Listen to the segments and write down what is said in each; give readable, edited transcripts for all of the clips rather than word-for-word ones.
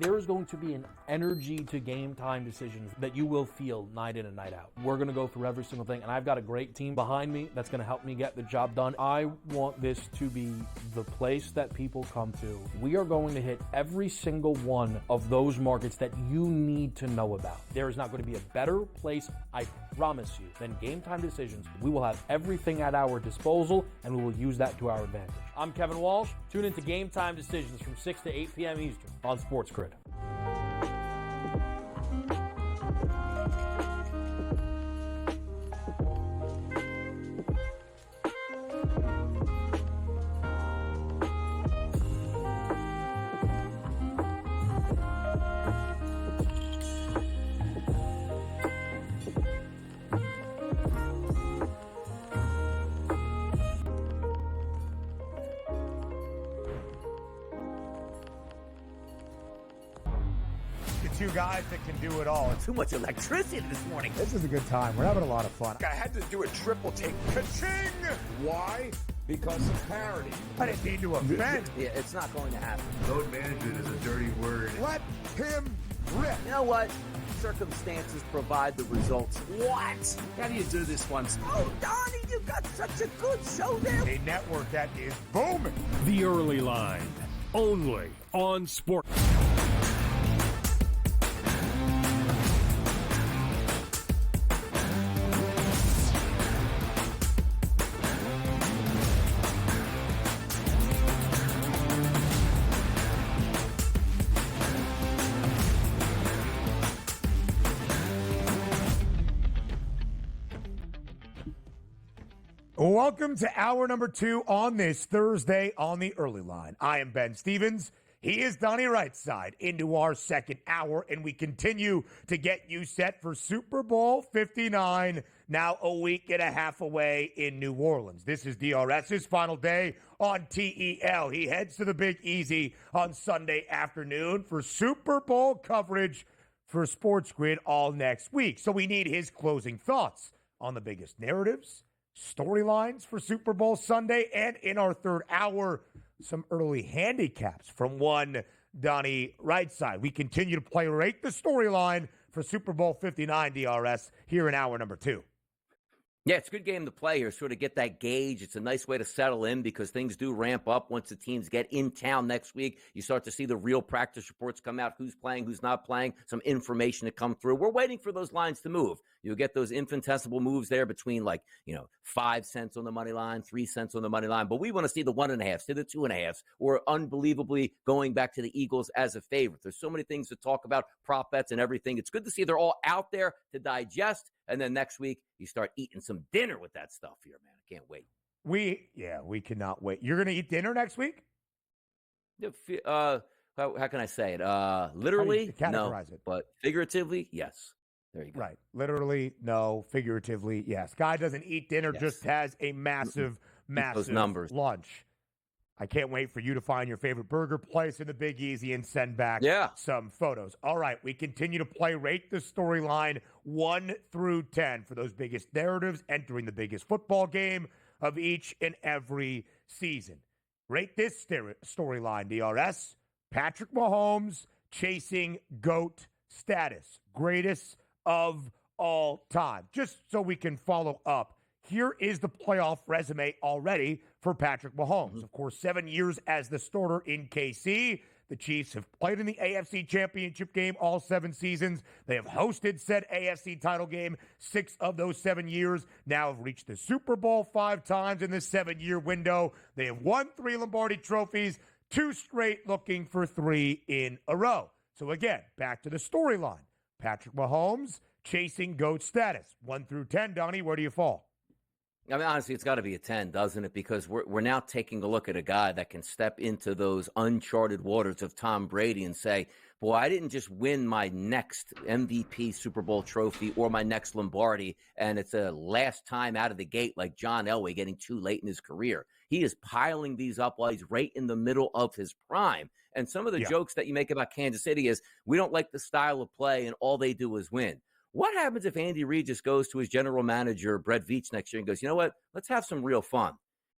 There is going to be an energy to game time decisions that you will feel night in and night out. We're going to go through every single thing, and I've got a great team behind me that's going to help me get the job done. I want this to be the place that people come to. We are going to hit every single one of those markets that you need to know about. There is not going to be a better place, I promise you, than Game Time Decisions. We will have everything at our disposal, and we will use that to our advantage. I'm Kevin Walsh. Tune into Game Time Decisions from 6 to 8 p.m. Eastern on SportsGrid. Two guys that can do it all. Too much electricity this morning. This is a good time. We're having a lot of fun. I had to do a triple take. Ka-ching! Why? Because of parity. I didn't mean to offend. Yeah, it's not going to happen. Load management is a dirty word. Let him rip. You know what? Circumstances provide the results. What? How do you do this once? Oh, Donnie, you got such a good show there. A network that is booming. The Early Line, only on Sport. Welcome to hour number 2 on this Thursday on the Early Line. I am Ben Stevens. He is Donnie Rightside into our second hour, and we continue to get you set for Super Bowl 59, now a week and a half away in New Orleans. This is DRS's final day on TEL. He heads to the Big Easy on Sunday afternoon for Super Bowl coverage for SportsGrid all next week. So we need his closing thoughts on the biggest narratives, storylines for Super Bowl Sunday, and in our third hour, some early handicaps from one Donnie Rightside. We continue to play rate the storyline for Super Bowl 59 DRS here in hour number 2. Yeah, it's a good game to play here, sort of get that gauge. It's a nice way to settle in because things do ramp up once the teams get in town next week. You start to see the real practice reports come out, who's playing, who's not playing, some information to come through. We're waiting for those lines to move. You'll get those infinitesimal moves there between 5 cents on the money line, 3 cents on the money line. But we want to see the 1.5s to the 2.5s, or unbelievably going back to the Eagles as a favorite. There's so many things to talk about, prop bets and everything. It's good to see they're all out there to digest. And then next week, you start eating some dinner with that stuff here, man. I can't wait. We cannot wait. You're going to eat dinner next week? How can I say it? Literally, no. It? But figuratively, yes. There you go. Right. Literally, no. Figuratively, yes. Guy doesn't eat dinner, just has a massive lunch. I can't wait for you to find your favorite burger place in the Big Easy and send back some photos. All right, we continue to play Rate the Storyline 1 through 10 for those biggest narratives entering the biggest football game of each and every season. Rate this storyline, DRS. Patrick Mahomes chasing GOAT status. Greatest of all time. Just so we can follow up, here is the playoff resume already for Patrick Mahomes. Of course, 7 years as the starter in KC. The Chiefs have played in the AFC Championship game all 7 seasons. They have hosted said AFC title game 6 of those 7 years. Now have reached the Super Bowl 5 times in this 7-year window. They have won 3 Lombardi trophies, 2 straight, looking for 3 in a row. So again, back to the storyline. Patrick Mahomes chasing GOAT status. 1 through 10, Donnie, where do you fall? I mean, honestly, it's got to be a 10, doesn't it? Because we're now taking a look at a guy that can step into those uncharted waters of Tom Brady and say, boy, I didn't just win my next MVP Super Bowl trophy or my next Lombardi, and it's a last time out of the gate like John Elway getting too late in his career. He is piling these up while he's right in the middle of his prime. And some of the jokes that you make about Kansas City is, we don't like the style of play, and all they do is win. What happens if Andy Reid just goes to his general manager, Brett Veach, next year and goes, you know what, let's have some real fun.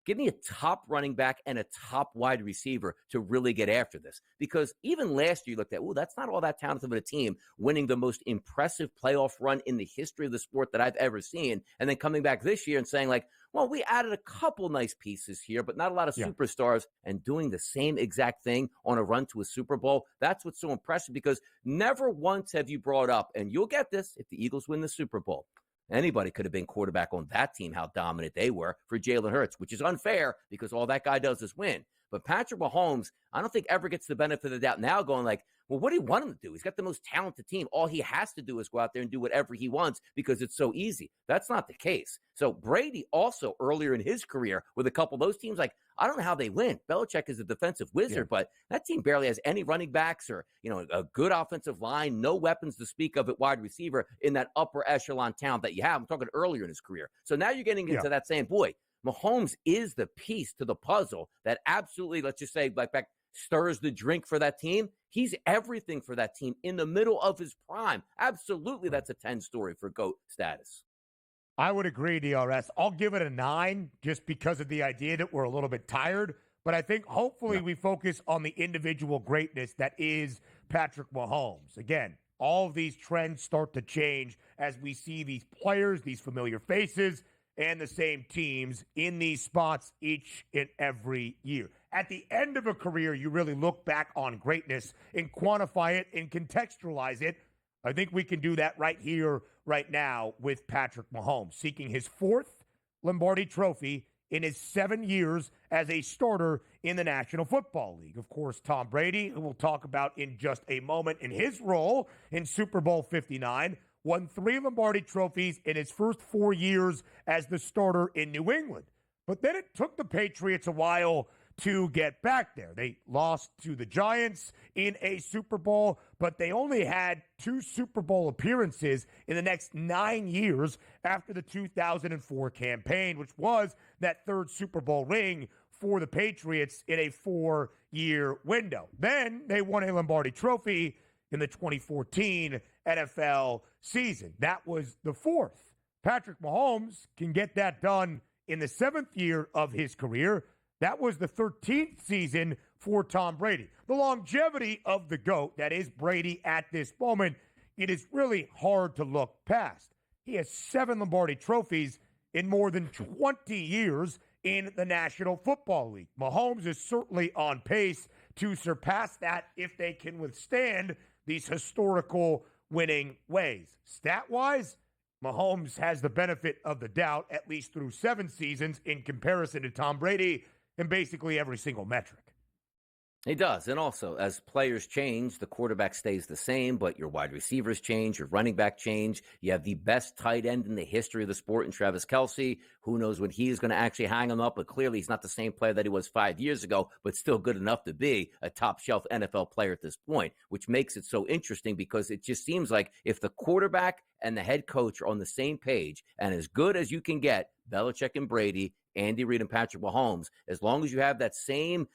Give me a top running back and a top wide receiver to really get after this. Because even last year, you looked at, that's not all that talented of a team winning the most impressive playoff run in the history of the sport that I've ever seen. And then coming back this year and saying, like, well, we added a couple nice pieces here, but not a lot of superstars, and doing the same exact thing on a run to a Super Bowl. That's what's so impressive, because never once have you brought up, and you'll get this if the Eagles win the Super Bowl. Anybody could have been quarterback on that team, how dominant they were for Jalen Hurts, which is unfair because all that guy does is win. But Patrick Mahomes, I don't think ever gets the benefit of the doubt now, going like, well, what do you want him to do? He's got the most talented team. All he has to do is go out there and do whatever he wants because it's so easy. That's not the case. So Brady also earlier in his career with a couple of those teams, like, I don't know how they win. Belichick is a defensive wizard, but that team barely has any running backs or, a good offensive line, no weapons to speak of at wide receiver in that upper echelon talent that you have. I'm talking earlier in his career. So now you're getting into that saying, boy, Mahomes is the piece to the puzzle that absolutely, let's just say, like back, stirs the drink for that team. He's everything for that team in the middle of his prime. Absolutely, that's a 10 story for GOAT status. I would agree, DRS. I'll give it a 9 just because of the idea that we're a little bit tired. But I think hopefully we focus on the individual greatness that is Patrick Mahomes. Again, all of these trends start to change as we see these players, these familiar faces, and the same teams in these spots each and every year. At the end of a career, you really look back on greatness and quantify it and contextualize it. I think we can do that right here, right now with Patrick Mahomes, seeking his 4th Lombardi trophy in his 7 years as a starter in the National Football League. Of course, Tom Brady, who we'll talk about in just a moment in his role in Super Bowl 59, won 3 Lombardi trophies in his first 4 years as the starter in New England. But then it took the Patriots a while to get back there. They lost to the Giants in a Super Bowl, but they only had 2 Super Bowl appearances in the next 9 years after the 2004 campaign, which was that 3rd Super Bowl ring for the Patriots in a 4-year window. Then they won a Lombardi trophy in the 2014 NFL season. That was the 4th. Patrick Mahomes can get that done in the 7th year of his career. That was the 13th season for Tom Brady. The longevity of the GOAT, that is Brady at this moment, it is really hard to look past. He has 7 Lombardi trophies in more than 20 years in the National Football League. Mahomes is certainly on pace to surpass that if they can withstand these historical winning ways. Stat-wise, Mahomes has the benefit of the doubt, at least through 7 seasons, in comparison to Tom Brady in basically every single metric. He does. And also, as players change, the quarterback stays the same, but your wide receivers change, your running back change. You have the best tight end in the history of the sport in Travis Kelce. Who knows when he's going to actually hang him up, but clearly he's not the same player that he was 5 years ago, but still good enough to be a top-shelf NFL player at this point, which makes it so interesting because it just seems like if the quarterback and the head coach are on the same page and as good as you can get, Belichick and Brady, Andy Reid and Patrick Mahomes, as long as you have that same,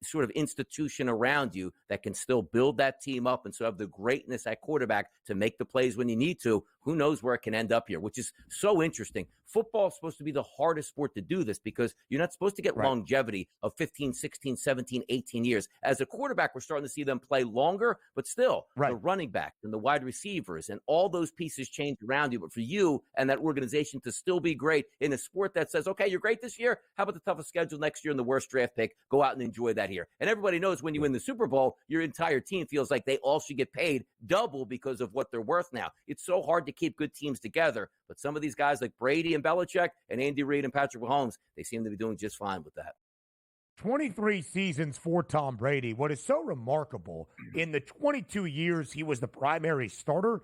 sort of institution around you that can still build that team up and so have the greatness at quarterback to make the plays when you need to, who knows where it can end up here, which is so interesting. Football is supposed to be the hardest sport to do this because you're not supposed to get longevity of 15, 16, 17, 18 years. As a quarterback, we're starting to see them play longer, but still the running back and the wide receivers and all those pieces change around you. But for you and that organization to still be great in a sport that says, okay, you're great this year. How about the toughest schedule next year and the worst draft pick? Go out and enjoy that here. And everybody knows when you win the Super Bowl, your entire team feels like they all should get paid double because of what they're worth now. It's so hard to keep good teams together. But some of these guys like Brady and Belichick and Andy Reid and Patrick Mahomes, they seem to be doing just fine with that. 23 seasons for Tom Brady. What is so remarkable, in the 22 years he was the primary starter,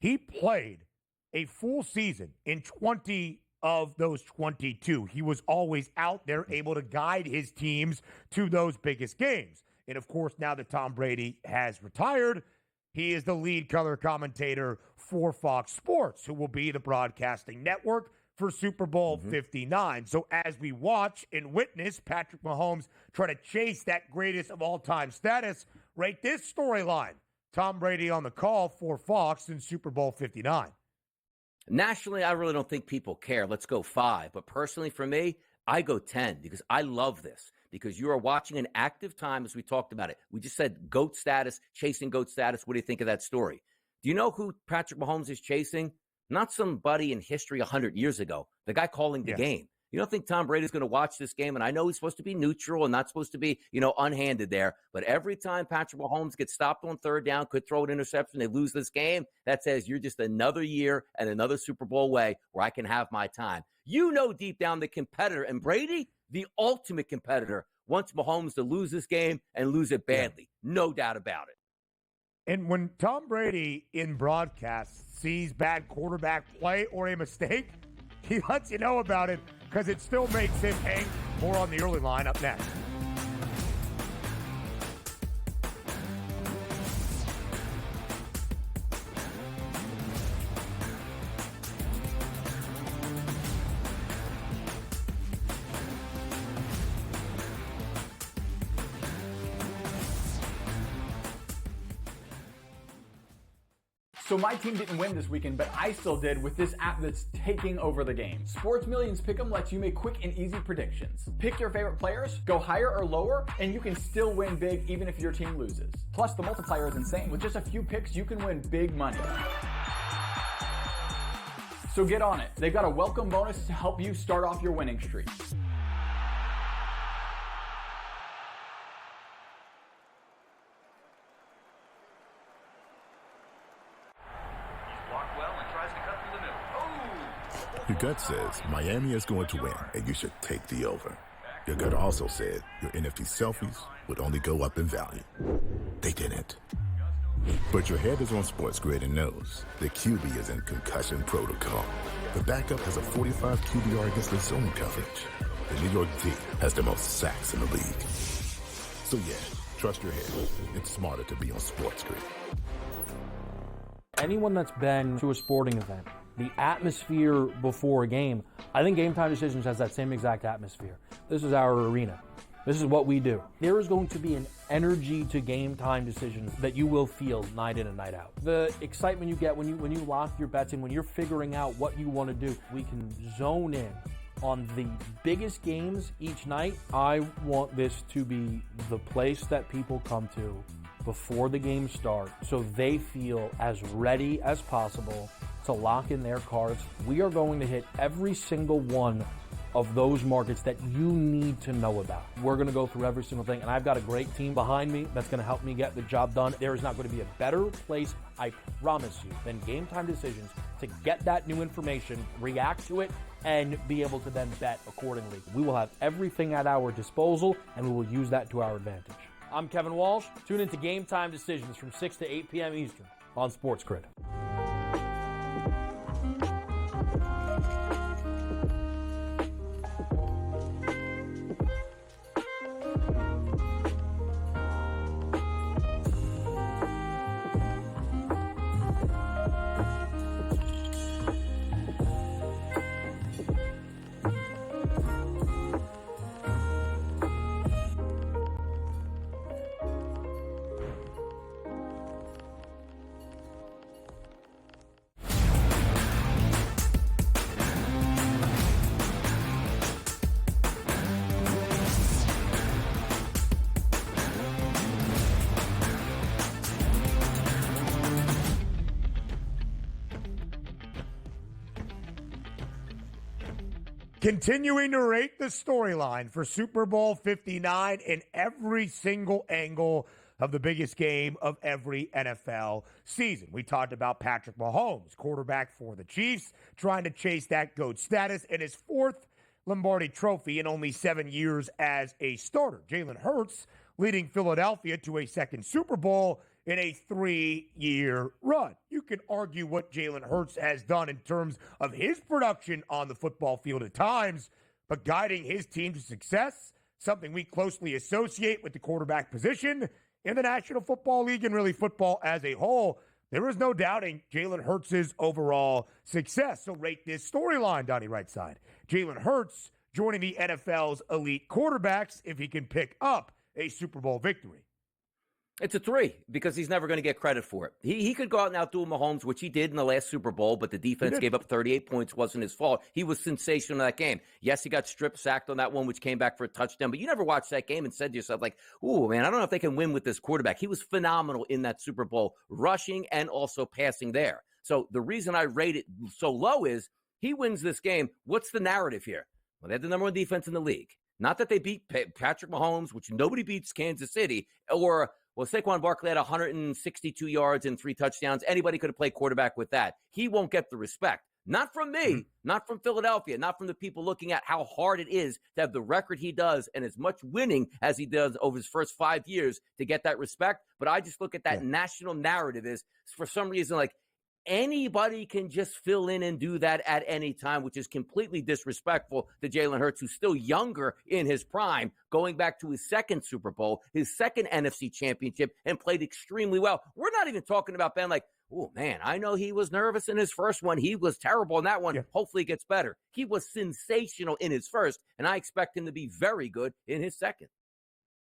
he played a full season in 20 of those 22. He was always out there able to guide his teams to those biggest games. And of course, now that Tom Brady has retired, he is the lead color commentator for Fox Sports, who will be the broadcasting network for Super Bowl 59. So as we watch and witness Patrick Mahomes try to chase that greatest of all-time status, rate this storyline. Tom Brady on the call for Fox in Super Bowl 59. Nationally, I really don't think people care. Let's go 5. But personally, for me, I go 10 because I love this, because you are watching an active time as we talked about it. We just said GOAT status, chasing GOAT status. What do you think of that story? Do you know who Patrick Mahomes is chasing? Not somebody in history 100 years ago, the guy calling the game. You don't think Tom Brady's going to watch this game? And I know he's supposed to be neutral and not supposed to be, unhanded there. But every time Patrick Mahomes gets stopped on third down, could throw an interception, they lose this game, that says you're just another year and another Super Bowl away where I can have my time. You know deep down the competitor, and Brady, the ultimate competitor, wants Mahomes to lose this game and lose it badly. No doubt about it. And when Tom Brady in broadcast sees bad quarterback play or a mistake, he lets you know about it because it still makes him hang. More on the early line up next. So my team didn't win this weekend, but I still did with this app that's taking over the game. Sports Millions Pick'em lets you make quick and easy predictions. Pick your favorite players, go higher or lower, and you can still win big even if your team loses. Plus, the multiplier is insane. With just a few picks, you can win big money. So get on it. They've got a welcome bonus to help you start off your winning streak. Your gut says Miami is going to win, and you should take the over. Your gut also said your NFT selfies would only go up in value. They didn't. But your head is on SportsGrid and knows the QB is in concussion protocol. The backup has a 45 QBR against the zone coverage. The New York D has the most sacks in the league. So yeah, trust your head. It's smarter to be on SportsGrid. Anyone that's been to a sporting event, the atmosphere before a game, I think Game Time Decisions has that same exact atmosphere. This is our arena. This is what we do. There is going to be an energy to Game Time Decisions that you will feel night in and night out. The excitement you get when you lock your bets in, when you're figuring out what you want to do, we can zone in on the biggest games each night. I want this to be the place that people come to before the game starts so they feel as ready as possible to lock in their cards. We are going to hit every single one of those markets that you need to know about. We're going to go through every single thing, and I've got a great team behind me that's going to help me get the job done. There is not going to be a better place, I promise you, than Game Time Decisions to get that new information, react to it, and be able to then bet accordingly. We will have everything at our disposal, and we will use that to our advantage. I'm Kevin Walsh. Tune into Game Time Decisions from 6 to 8 p.m. Eastern on SportsGrid. Continuing to rate the storyline for Super Bowl 59 in every single angle of the biggest game of every NFL season. We talked about Patrick Mahomes, quarterback for the Chiefs, trying to chase that GOAT status in his fourth Lombardi trophy in only 7 years as a starter. Jalen Hurts leading Philadelphia to a second Super Bowl in a 3-year run. You can argue what Jalen Hurts has done in terms of his production on the football field at times, but guiding his team to success, something we closely associate with the quarterback position in the National Football League and really football as a whole. There is no doubting Jalen Hurts' overall success. So rate this storyline, Donnie Rightside. Jalen Hurts joining the NFL's elite quarterbacks if he can pick up a Super Bowl victory. It's a 3 because he's never going to get credit for it. He could go out and outdo Mahomes, which he did in the last Super Bowl, but the defense gave up 38 points. Wasn't his fault. He was sensational in that game. Yes, he got strip sacked on that one, which came back for a touchdown, but you never watched that game and said to yourself, like, ooh, man, I don't know if they can win with this quarterback. He was phenomenal in that Super Bowl, rushing and also passing there. So the reason I rate it so low is he wins this game. What's the narrative here? Well, they have the number 1 defense in the league. Not that they beat Patrick Mahomes, which nobody beats Kansas City, or well, Saquon Barkley had 162 yards and 3 touchdowns. Anybody could have played quarterback with that. He won't get the respect. Not from me, not from Philadelphia, not from the people looking at how hard it is to have the record he does and as much winning as he does over his first 5 years to get that respect. But I just look at that national narrative is, for some reason, like, anybody can just fill in and do that at any time, which is completely disrespectful to Jalen Hurts, who's still younger in his prime, going back to his second Super Bowl, his second NFC championship, and played extremely well. We're not even talking about Ben like, oh, man, I know he was nervous in his first one. He was terrible in that one. Yeah. Hopefully it gets better. He was sensational in his first, and I expect him to be very good in his second.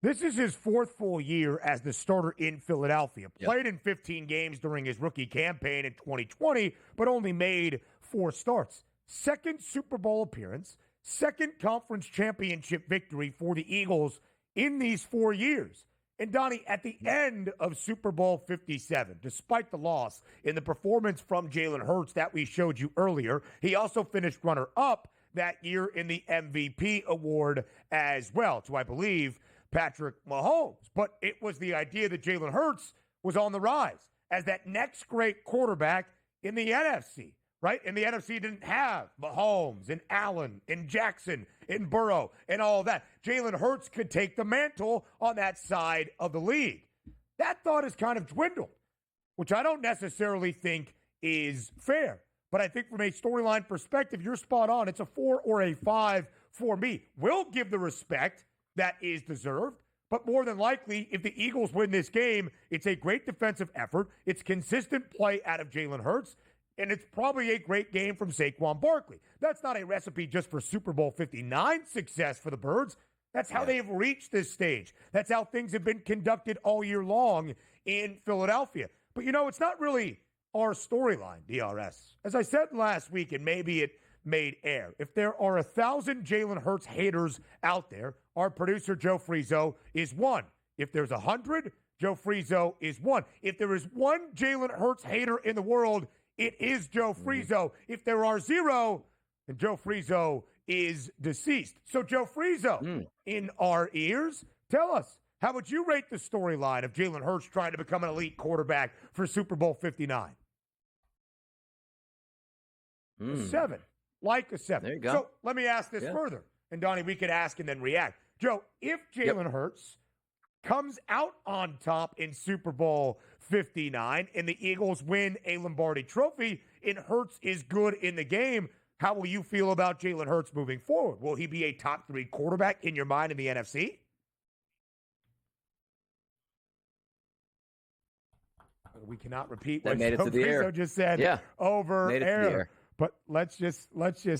This is his 4th full year as the starter in Philadelphia. Played in 15 games during his rookie campaign in 2020, but only made 4 starts. Second Super Bowl appearance, second conference championship victory for the Eagles in these 4 years. And Donnie, at the end of Super Bowl 57, despite the loss in the performance from Jalen Hurts that we showed you earlier, he also finished runner-up that year in the MVP award as well, to, I believe, Patrick Mahomes. But it was the idea that Jalen Hurts was on the rise as that next great quarterback in the NFC, right? And the NFC didn't have Mahomes and Allen and Jackson and Burrow and all of that. Jalen Hurts could take the mantle on that side of the league. That thought has kind of dwindled, which I don't necessarily think is fair. But I think from a storyline perspective, you're spot on. It's a 4 or a 5 for me. We'll give the respect that is deserved, but more than likely, if the Eagles win this game, it's a great defensive effort. It's consistent play out of Jalen Hurts, and it's probably a great game from Saquon Barkley. That's not a recipe just for Super Bowl 59 success for the Birds. That's how they've reached this stage. That's how things have been conducted all year long in Philadelphia. But, you know, it's not really our storyline, DRS. As I said last week, and maybe it made air. If there are 1,000 Jalen Hurts haters out there, our producer Joe Frizo is one. If there's 100, Joe Frizo is one. If there is one Jalen Hurts hater in the world, it is Joe Frizo. If there are 0, then Joe Frizo is deceased. So Joe Frizo, in our ears, tell us, how would you rate the storyline of Jalen Hurts trying to become an elite quarterback for Super Bowl 59? 7. Like a 7. There you go. So let me ask this further. And Donnie, we could ask and then react. Joe, if Jalen Hurts comes out on top in Super Bowl 59 and the Eagles win a Lombardi trophy and Hurts is good in the game, how will you feel about Jalen Hurts moving forward? Will he be a top 3 quarterback in your mind in the NFC? We cannot repeat what Joe Frizo just said over air. But let's just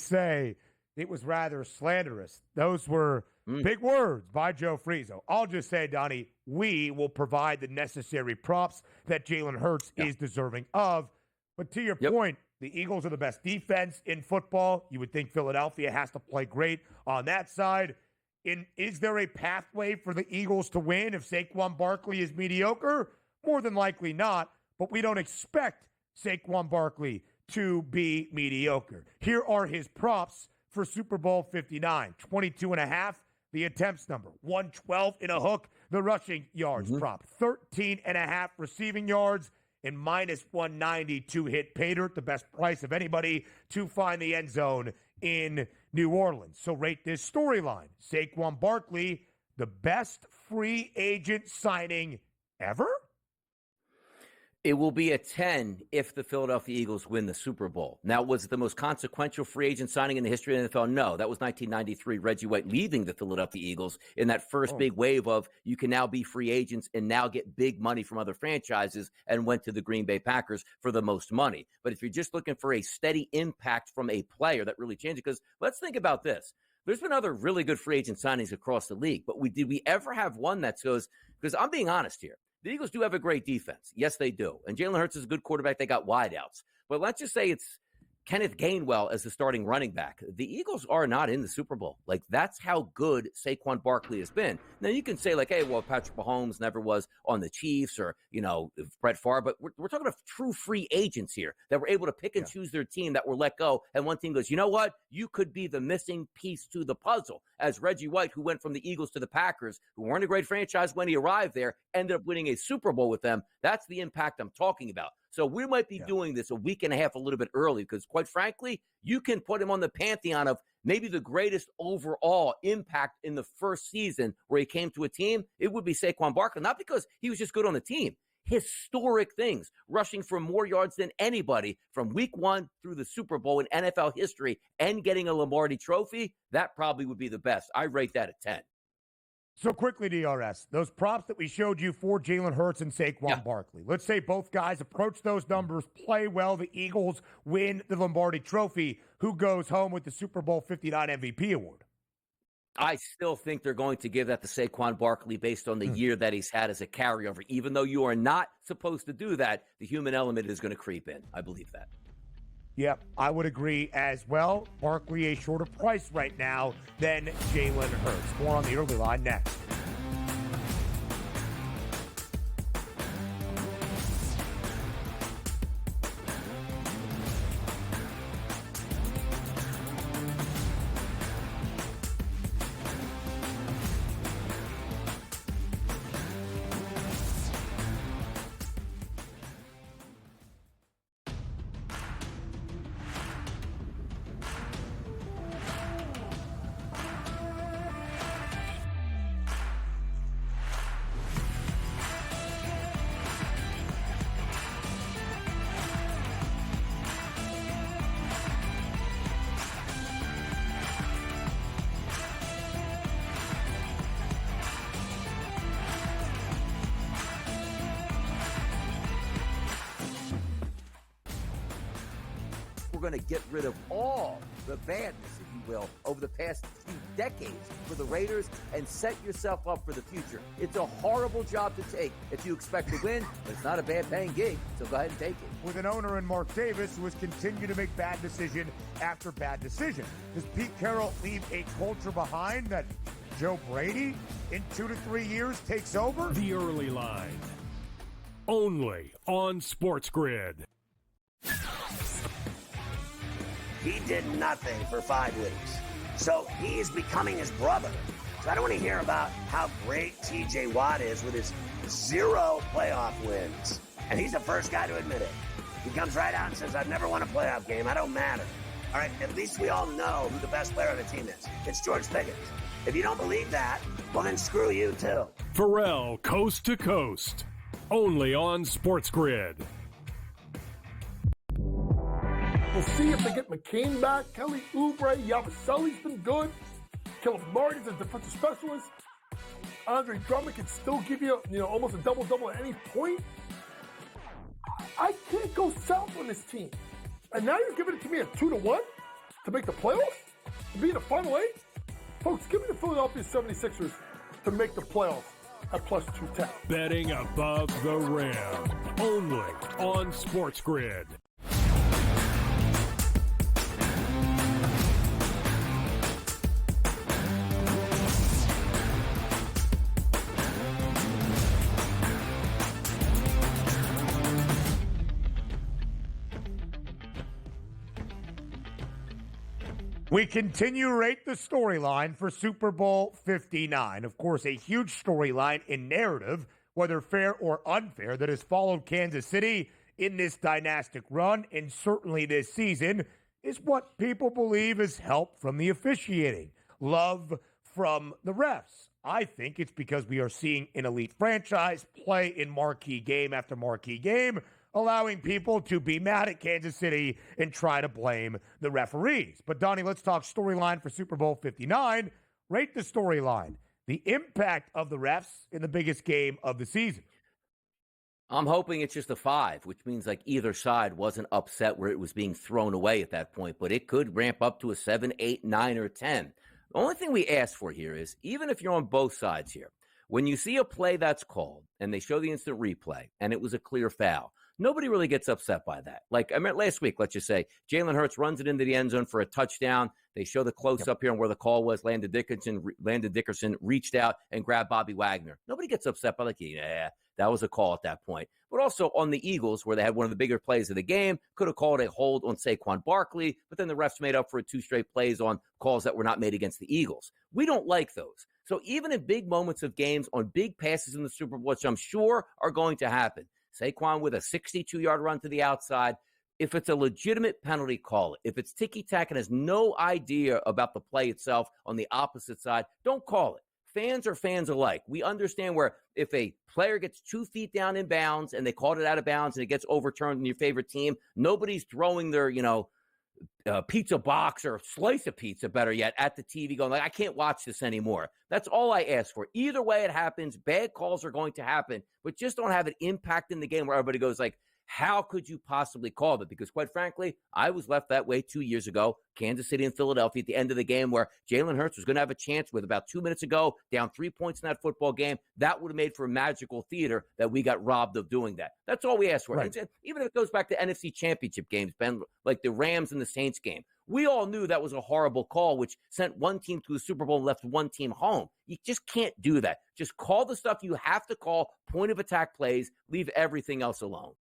say it was rather slanderous. Those were big words by Joe Frizo. I'll just say, Donnie, we will provide the necessary props that Jalen Hurts is deserving of. But to your point, the Eagles are the best defense in football. You would think Philadelphia has to play great on that side. Is there a pathway for the Eagles to win if Saquon Barkley is mediocre? More than likely not, but we don't expect Saquon Barkley to be mediocre. Here are his props for Super Bowl 59. 22.5, the attempts number. 112 in a hook, the rushing yards prop. 13.5 receiving yards and minus 190 to hit pay dirt, the best price of anybody to find the end zone in New Orleans. So rate this storyline. Saquon Barkley, the best free agent signing ever? It will be a 10 if the Philadelphia Eagles win the Super Bowl. Now, was it the most consequential free agent signing in the history of the NFL? No, that was 1993, Reggie White leaving the Philadelphia Eagles in that first big wave of you can now be free agents and now get big money from other franchises, and went to the Green Bay Packers for the most money. But if you're just looking for a steady impact from a player, that really changed it. Because let's think about this. There's been other really good free agent signings across the league, but did we ever have one that goes, because I'm being honest here, the Eagles do have a great defense. Yes, they do. And Jalen Hurts is a good quarterback. They got wideouts. But let's just say it's Kenneth Gainwell as the starting running back. The Eagles are not in the Super Bowl. Like, that's how good Saquon Barkley has been. Now, you can say, like, hey, well, Patrick Mahomes never was on the Chiefs or, Brett Favre, but we're talking about true free agents here that were able to pick and choose their team that were let go. And one team goes, you know what? You could be the missing piece to the puzzle. As Reggie White, who went from the Eagles to the Packers, who weren't a great franchise when he arrived there, ended up winning a Super Bowl with them. That's the impact I'm talking about. So we might be doing this a week and a half a little bit early because, quite frankly, you can put him on the pantheon of maybe the greatest overall impact in the first season where he came to a team. It would be Saquon Barkley, not because he was just good on the team. Historic things, rushing for more yards than anybody from week 1 through the Super Bowl in NFL history and getting a Lombardi trophy. That probably would be the best. I rate that at 10. So quickly, DRS, those props that we showed you for Jalen Hurts and Saquon Barkley. Let's say both guys approach those numbers, play well, the Eagles win the Lombardi Trophy. Who goes home with the Super Bowl 59 MVP award? I still think they're going to give that to Saquon Barkley based on the year that he's had as a carryover. Even though you are not supposed to do that, the human element is going to creep in. I believe that. Yep, I would agree as well. Barkley a shorter price right now than Jalen Hurts. More on the early line next. We're going to get rid of all the badness, if you will, over the past few decades for the Raiders and set yourself up for the future. It's a horrible job to take if you expect to win, but it's not a bad paying gig, so go ahead and take it. With an owner in Mark Davis who has continued to make bad decision after bad decision. Does Pete Carroll leave a culture behind that Joe Brady in 2 to 3 years takes over? The early line. Only on SportsGrid. He did nothing for 5 weeks. So he is becoming his brother. So I don't want to hear about how great T.J. Watt is with his 0 playoff wins. And he's the first guy to admit it. He comes right out and says, I've never won a playoff game. I don't matter. All right, at least we all know who the best player on the team is. It's George Pickens. If you don't believe that, well, then screw you, too. Pharrell, Coast to Coast. Only on SportsGrid. We'll see if they get McCain back. Kelly Oubre, Yabusele's been good. Caleb Martin's a defensive specialist. Andre Drummond can still give you, almost a double-double at any point. I can't go south on this team. And now you're giving it to me at 2-1 to make the playoffs? To be in the Final 8? Folks, give me the Philadelphia 76ers to make the playoffs at plus 210. Betting above the rim. Only on SportsGrid. We continue to rate the storyline for Super Bowl 59. Of course, a huge storyline in narrative, whether fair or unfair, that has followed Kansas City in this dynastic run, and certainly this season, is what people believe is help from the officiating, love from the refs. I think it's because we are seeing an elite franchise play in marquee game after marquee game, allowing people to be mad at Kansas City and try to blame the referees. But, Donnie, let's talk storyline for Super Bowl 59. Rate the storyline, the impact of the refs in the biggest game of the season. I'm hoping it's just a 5, which means like either side wasn't upset where it was being thrown away at that point, but it could ramp up to a 7, 8, 9, or 10. The only thing we ask for here is, even if you're on both sides here, when you see a play that's called and they show the instant replay and it was a clear foul, nobody really gets upset by that. Like I meant last week, let's just say Jalen Hurts runs it into the end zone for a touchdown. They show the close-up here on where the call was. Landon Dickerson reached out and grabbed Bobby Wagner. Nobody gets upset by, like, yeah, that was a call at that point. But also on the Eagles, where they had one of the bigger plays of the game, could have called a hold on Saquon Barkley, but then the refs made up for it 2 straight plays on calls that were not made against the Eagles. We don't like those. So even in big moments of games, on big passes in the Super Bowl, which I'm sure are going to happen, Saquon with a 62-yard run to the outside, if it's a legitimate penalty, call it. If it's ticky-tack and has no idea about the play itself on the opposite side, don't call it. Fans are fans alike. We understand where if a player gets 2 feet down in bounds and they called it out of bounds and it gets overturned in your favorite team, nobody's throwing their, pizza box or slice of pizza, better yet, at the TV going, like, I can't watch this anymore. That's all I ask for. Either way it happens, bad calls are going to happen, but just don't have an impact in the game where everybody goes like, how could you possibly call that? Because quite frankly, I was left that way 2 years ago, Kansas City and Philadelphia at the end of the game where Jalen Hurts was going to have a chance with about 2 minutes ago, down 3 points in that football game. That would have made for a magical theater that we got robbed of doing that. That's all we ask for. Right. Even if it goes back to NFC Championship games, Ben, like the Rams and the Saints game, we all knew that was a horrible call, which sent one team to the Super Bowl and left one team home. You just can't do that. Just call the stuff you have to call, point of attack plays, leave everything else alone.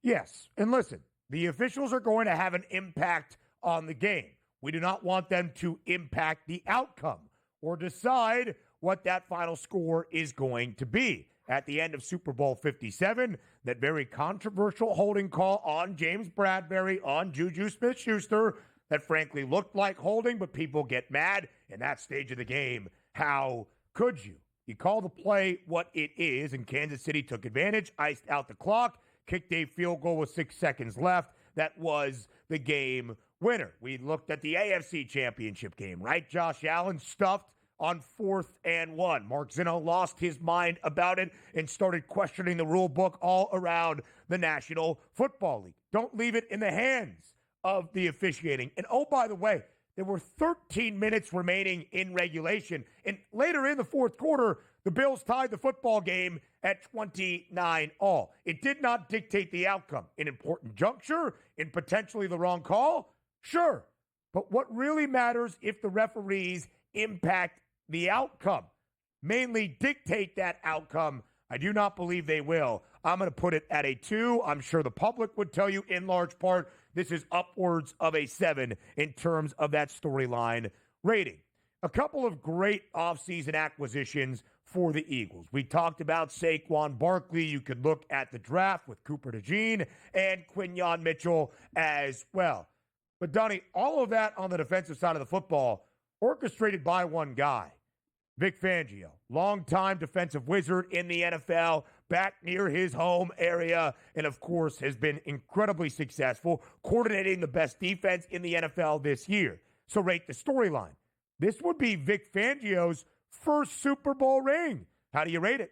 Yes, and listen, the officials are going to have an impact on the game. We do not want them to impact the outcome or decide what that final score is going to be. At the end of Super Bowl 57, that very controversial holding call on James Bradbury, on Juju Smith-Schuster, that frankly looked like holding, but people get mad in that stage of the game. How could you? You call the play what it is, and Kansas City took advantage, iced out the clock, kicked a field goal with 6 seconds left. That was the game winner. We looked at the AFC Championship game, right? Josh Allen stuffed on 4th and 1. Mark Zinno lost his mind about it and started questioning the rule book all around the National Football League. Don't leave it in the hands of the officiating. And oh, by the way, there were 13 minutes remaining in regulation. And later in the fourth quarter, the Bills tied the football game at 29-all. It did not dictate the outcome. An important juncture in potentially the wrong call? Sure. But what really matters if the referees impact the outcome, mainly dictate that outcome, I do not believe they will. I'm going to put it at a 2. I'm sure the public would tell you in large part this is upwards of a 7 in terms of that storyline rating. A couple of great offseason acquisitions for the Eagles. We talked about Saquon Barkley. You could look at the draft with Cooper DeJean and Quinyon Mitchell as well. But, Donnie, all of that on the defensive side of the football orchestrated by one guy, Vic Fangio, longtime defensive wizard in the NFL, back near his home area, and, of course, has been incredibly successful coordinating the best defense in the NFL this year. So rate the storyline. This would be Vic Fangio's first Super Bowl ring. How do you rate it?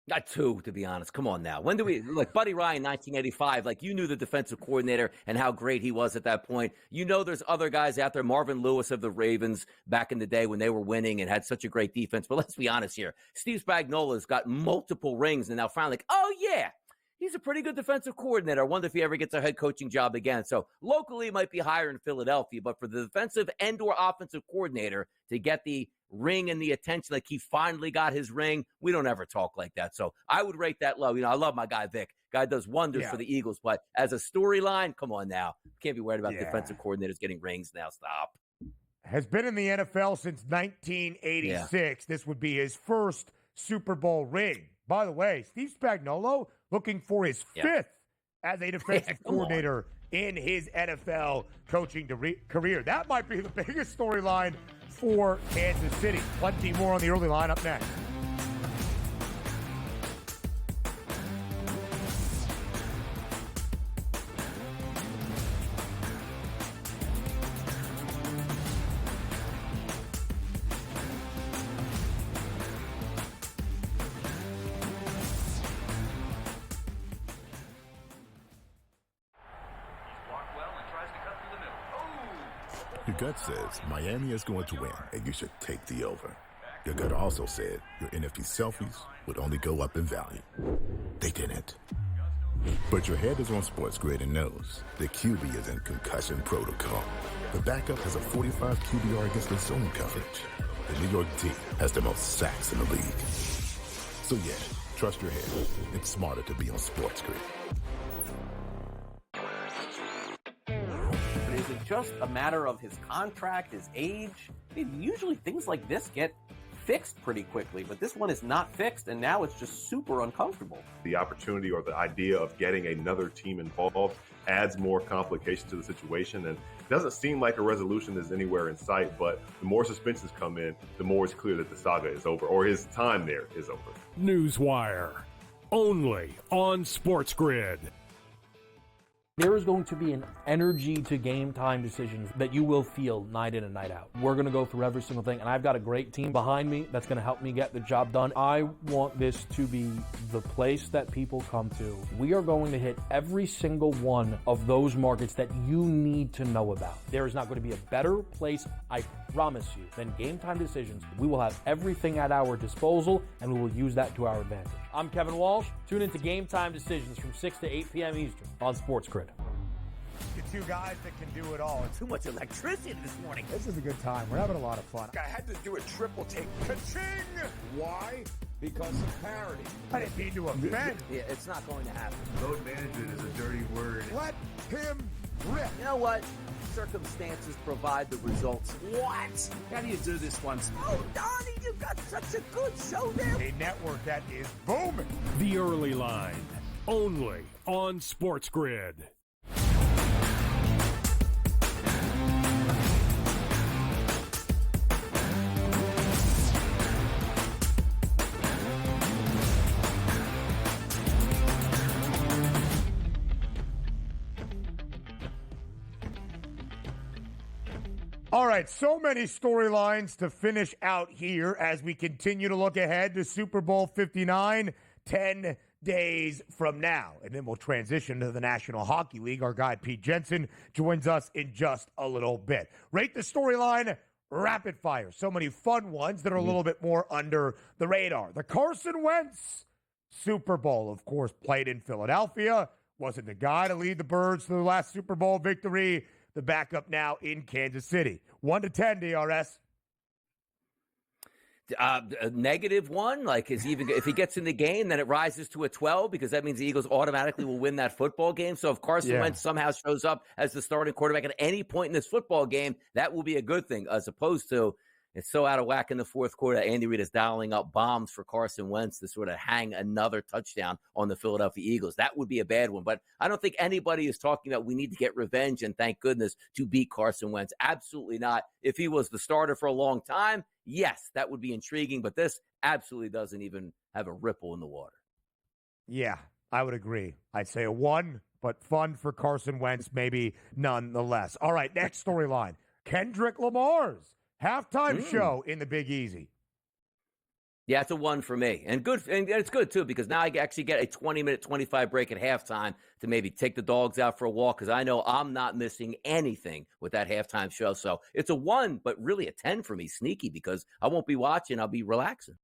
Not 2, to be honest. Come on now. When do we, like Buddy Ryan, 1985, like you knew the defensive coordinator and how great he was at that point. You know there's other guys out there, Marvin Lewis of the Ravens back in the day when they were winning and had such a great defense. But let's be honest here. Steve Spagnuolo's got multiple rings and now finally like, oh yeah, he's a pretty good defensive coordinator. I wonder if he ever gets a head coaching job again. So locally it might be higher in Philadelphia, but for the defensive and or offensive coordinator to get the ring and the attention, like he finally got his ring, we don't ever talk like that. So I would rate that low. You know, I love my guy Vic. Guy does wonders for the Eagles, but as a storyline, come on now. Can't be worried about defensive coordinators getting rings now. Stop. Has been in the NFL since 1986. Yeah. This would be his first Super Bowl ring. By the way, Steve Spagnuolo looking for his 5th as a defensive coordinator in his NFL coaching career. That might be the biggest storyline for Kansas City. Plenty more on the early line up next. Your gut says Miami is going to win, and you should take the over. Your gut also said your NFT selfies would only go up in value. They didn't. But your head is on SportsGrid and knows the QB is in concussion protocol. The backup has a 45 QBR against the zone coverage. The New York D has the most sacks in the league. So yeah, trust your head. It's smarter to be on SportsGrid. But is it just a matter of his contract, his age? I mean, usually things like this get fixed pretty quickly, but this one is not fixed, and now it's just super uncomfortable. The opportunity or the idea of getting another team involved adds more complication to the situation, and it doesn't seem like a resolution is anywhere in sight, but the more suspensions come in, the more it's clear that the saga is over, or his time there is over. Newswire, only on SportsGrid. There is going to be an energy to game time decisions that you will feel night in and night out. We're going to go through every single thing, and I've got a great team behind me that's going to help me get the job done. I want this to be the place that people come to. We are going to hit every single one of those markets that you need to know about. There is not going to be a better place, I promise you, than Game Time Decisions. We will have everything at our disposal, and we will use that to our advantage. I'm Kevin Walsh. Tune into Game Time Decisions from 6 to 8 p.m. Eastern on SportsGrid. The two guys that can do it all. Too much electricity this morning. This is a good time. We're having a lot of fun. I had to do a triple take. Ka-ching! Why? Because of parity. I didn't mean to offend. Yeah, it's not going to happen. Load management is a dirty word. Let him rip. You know what? Circumstances provide the results. What? How do you do this once? Oh, Donnie, you've got such a good show there. A network that is booming. The Early Line, only on SportsGrid. All right, so many storylines to finish out here as we continue to look ahead to Super Bowl 59, 10 days from now. And then we'll transition to the National Hockey League. Our guy, Pete Jensen, joins us in just a little bit. Rate the storyline rapid fire. So many fun ones that are a little bit more under the radar. The Carson Wentz Super Bowl, of course, played in Philadelphia. Wasn't the guy to lead the Birds to the last Super Bowl victory. The backup now in Kansas City. 1 to 10, DRS. A -1, like is even if he gets in the game, then it rises to a 12 because that means the Eagles automatically will win that football game. So if Carson Wentz somehow shows up as the starting quarterback at any point in this football game, that will be a good thing, as opposed to it's so out of whack in the fourth quarter. Andy Reid is dialing up bombs for Carson Wentz to sort of hang another touchdown on the Philadelphia Eagles. That would be a bad one. But I don't think anybody is talking about we need to get revenge and thank goodness to beat Carson Wentz. Absolutely not. If he was the starter for a long time, yes, that would be intriguing. But this absolutely doesn't even have a ripple in the water. Yeah, I would agree. I'd say a 1, but fun for Carson Wentz, maybe nonetheless. All right, next storyline. Kendrick Lamar's halftime show in the Big Easy. Yeah, it's a 1 for me. And good, and it's good, too, because now I actually get a 20-minute, 25 break at halftime to maybe take the dogs out for a walk because I know I'm not missing anything with that halftime show. So it's a 1, but really a 10 for me, sneaky, because I won't be watching. I'll be relaxing.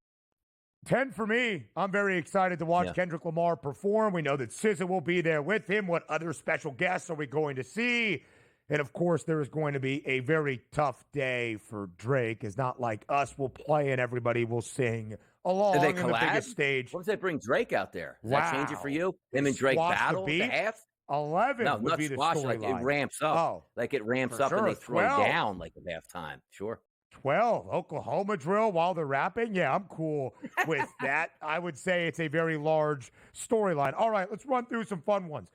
10 for me. I'm very excited to watch Kendrick Lamar perform. We know that SZA will be there with him. What other special guests are we going to see? And, of course, there is going to be a very tough day for Drake. It's not like us will play and everybody will sing along Did they on the collab? biggest stage. What does that bring Drake out there? Does Wow. that change it for you? Him and Drake Squash the battle at the beat? half? 11 No, would not be the squash. Like it storyline. ramps up. Oh, like it ramps for up and sure. they throw 12. down like at halftime. Sure. 12, Oklahoma drill while they're rapping. Yeah, I'm cool with that. I would say it's a very large storyline. All right, let's run through some fun ones.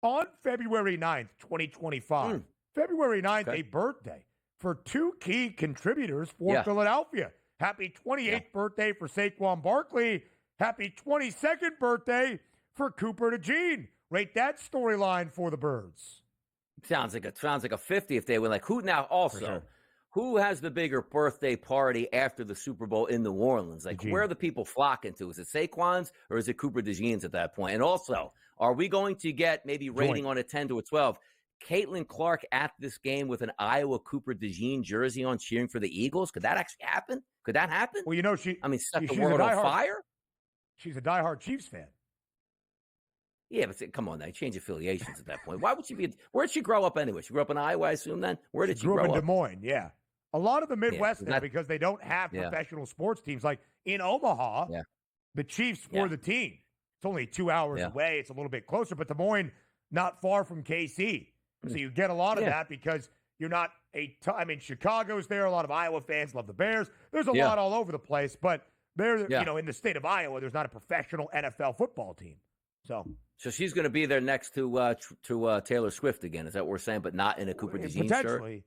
On February 9th, 2025, February 9th, a birthday for 2 key contributors for Philadelphia. Happy 28th birthday for Saquon Barkley. Happy 22nd birthday for Cooper DeJean. Rate that storyline for the Birds. Sounds like a 50 if they win. Like who now also? Who has the bigger birthday party after the Super Bowl in New Orleans? Like, where are the people flocking to? Is it Saquon's or is it Cooper DeJean's at that point? And also, are we going to get maybe rating on a 10 to a 12? Caitlin Clark at this game with an Iowa Cooper DeJean jersey on cheering for the Eagles? Could that actually happen? Could that happen? Well, you know, set the world on fire? She's a diehard Chiefs fan. Yeah, but come on now. Change affiliations at that point. Why would she be? Where'd she grow up anyway? She grew up in Iowa, I assume then? Where did she grow up? Grew up in Des Moines, yeah. A lot of the Midwest Yeah, because they don't have professional sports teams. Like in Omaha, the Chiefs were the team. It's only 2 hours away. It's a little bit closer, but Des Moines, not far from KC. So you get a lot of that because you're not I mean, Chicago's there. A lot of Iowa fans love the Bears. There's a lot all over the place, but they're, you know, in the state of Iowa, there's not a professional NFL football team. So she's going to be there next to Taylor Swift again. Is that what we're saying? But not in a Cooper DeJean shirt? Potentially,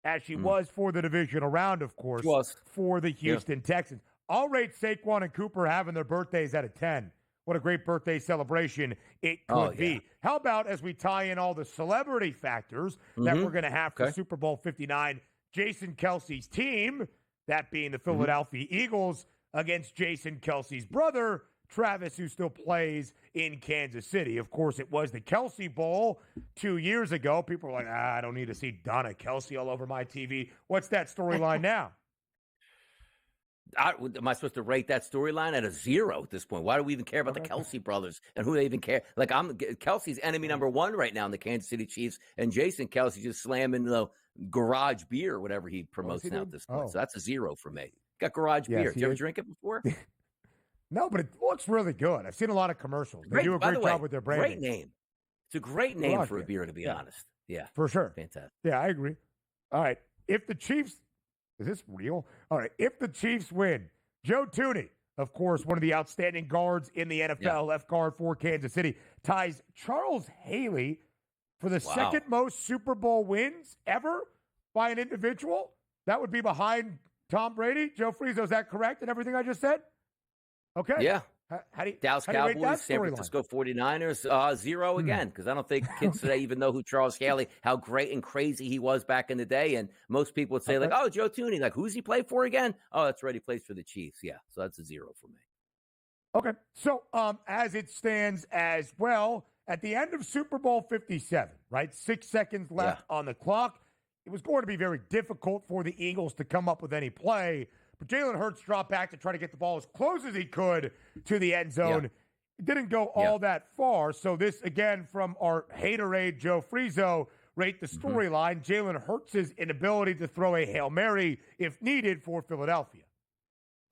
as she was for the divisional round, of course, for the Houston Texans. I'll rate Saquon and Cooper having their birthdays out of 10. What a great birthday celebration it could be. How about as we tie in all the celebrity factors that we're going to have for Super Bowl 59, Jason Kelce's team, that being the Philadelphia Eagles, against Jason Kelce's brother, Travis, who still plays in Kansas City. Of course, it was the Kelce Bowl 2 years ago. People were like, I don't need to see Donna Kelce all over my TV. What's that storyline now? Am I supposed to rate that storyline at a 0 at this point? Why do we even care about the Kelce brothers and who they even care? Like, Kelce's enemy number 1 right now in the Kansas City Chiefs, and Jason Kelce just slamming the garage beer or whatever he promotes now at this point. So that's a 0 for me. Got garage beer. Did you ever drink it before? No, but it looks really good. I've seen a lot of commercials. They do a great job with their branding. Great name. It's a great name for a beer, to be honest. Yeah. For sure. Fantastic. Yeah, I agree. All right. If the Chiefs, is this real? All right. If the Chiefs win, Joe Thuney, of course, one of the outstanding guards in the NFL, left guard for Kansas City, ties Charles Haley for the second most Super Bowl wins ever by an individual. That would be behind Tom Brady. Joe Frizo, is that correct in everything I just said? Okay. Yeah. How do you, Dallas Cowboys, San Francisco 49ers, 0 again, because I don't think kids today even know who Charles Haley, how great and crazy he was back in the day. And most people would say, like, oh, Joe Thuney, like, who's he play for again? Oh, that's right, he plays for the Chiefs. Yeah, so that's a 0 for me. Okay. So as it stands as well, at the end of Super Bowl 57, right, 6 seconds left on the clock, it was going to be very difficult for the Eagles to come up with any play. But Jalen Hurts dropped back to try to get the ball as close as he could to the end zone. It didn't go all that far. So this, again, from our haterade Joe Frizo, rate the storyline, Jalen Hurts' inability to throw a Hail Mary if needed for Philadelphia.